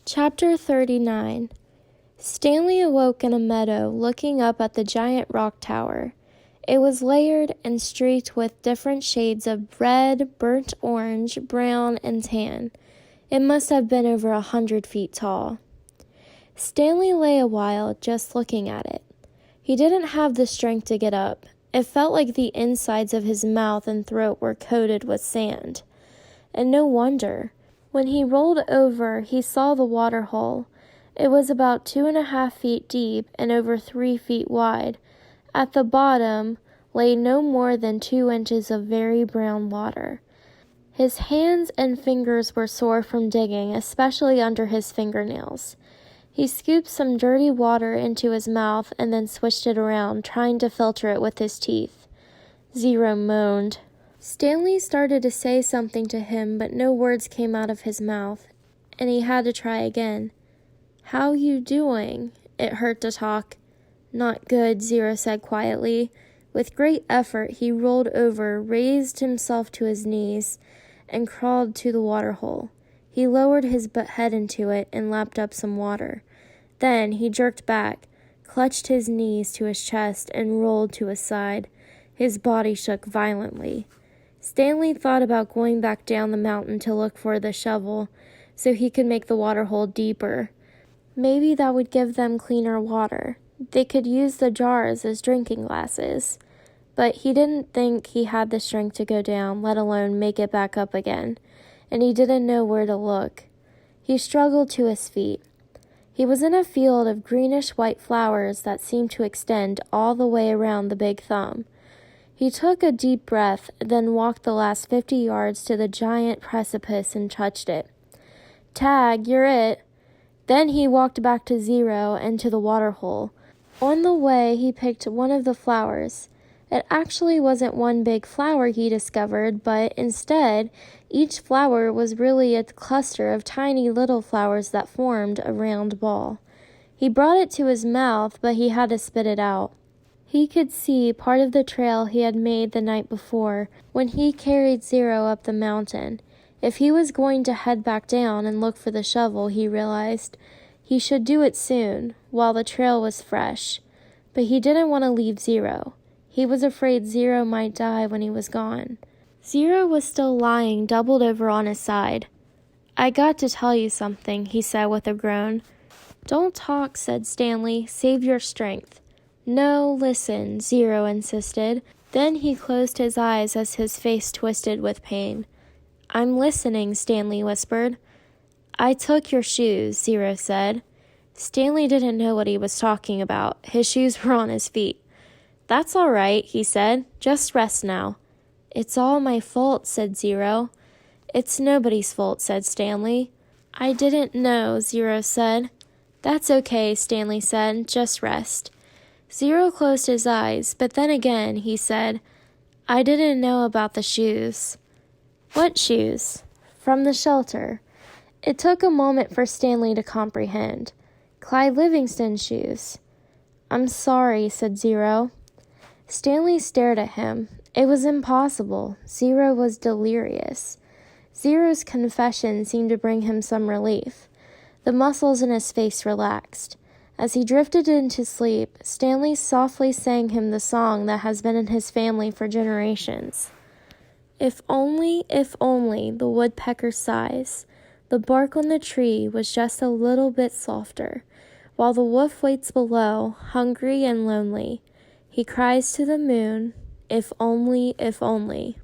Chapter 39. Stanley awoke in a meadow looking up at the giant rock tower. It was layered and streaked with different shades of red, burnt orange, brown, and tan. It must have been over 100 feet tall. Stanley lay a while just looking at it. He didn't have the strength to get up. It felt like the insides of his mouth and throat were coated with sand. And no wonder. When he rolled over, he saw the water hole. It was about 2.5 feet deep and over 3 feet wide. At the bottom lay no more than 2 inches of very brown water. His hands and fingers were sore from digging, especially under his fingernails. He scooped some dirty water into his mouth and then swished it around, trying to filter it with his teeth. Zero moaned. Stanley started to say something to him, but no words came out of his mouth, and he had to try again. "How you doing?" It hurt to talk. "Not good," Zero said quietly. With great effort, he rolled over, raised himself to his knees, and crawled to the water hole. He lowered his head into it and lapped up some water. Then he jerked back, clutched his knees to his chest, and rolled to his side. His body shook violently. Stanley thought about going back down the mountain to look for the shovel so he could make the water hole deeper. Maybe that would give them cleaner water. They could use the jars as drinking glasses. But he didn't think he had the strength to go down, let alone make it back up again, and he didn't know where to look. He struggled to his feet. He was in a field of greenish-white flowers that seemed to extend all the way around the big thumb. He took a deep breath, then walked the last 50 yards to the giant precipice and touched it. "Tag, you're it." Then he walked back to Zero and to the water hole. On the way, he picked one of the flowers. It actually wasn't one big flower, he discovered, but instead, each flower was really a cluster of tiny little flowers that formed a round ball. He brought it to his mouth, but he had to spit it out. He could see part of the trail he had made the night before when he carried Zero up the mountain. If he was going to head back down and look for the shovel, he realized he should do it soon, while the trail was fresh. But he didn't want to leave Zero. He was afraid Zero might die when he was gone. Zero was still lying doubled over on his side. "I got to tell you something," he said with a groan. "Don't talk," said Stanley. "Save your strength." "No, listen," Zero insisted. Then he closed his eyes as his face twisted with pain. "I'm listening," Stanley whispered. "I took your shoes," Zero said. Stanley didn't know what he was talking about. His shoes were on his feet. "That's all right," he said. "Just rest now." "It's all my fault," said Zero. "It's nobody's fault," said Stanley. "I didn't know," Zero said. "That's okay," Stanley said. "Just rest." Zero closed his eyes, but then again he said, "I didn't know about the shoes." "What shoes?" "From the shelter." It took a moment for Stanley to comprehend. Clyde Livingston's shoes. "I'm sorry," said Zero. Stanley stared at him. It was impossible. Zero was delirious. Zero's confession seemed to bring him some relief. The muscles in his face relaxed. As he drifted into sleep, Stanley softly sang him the song that has been in his family for generations. If only, the woodpecker sighs. The bark on the tree was just a little bit softer, while the wolf waits below, hungry and lonely. He cries to the moon, if only, if only.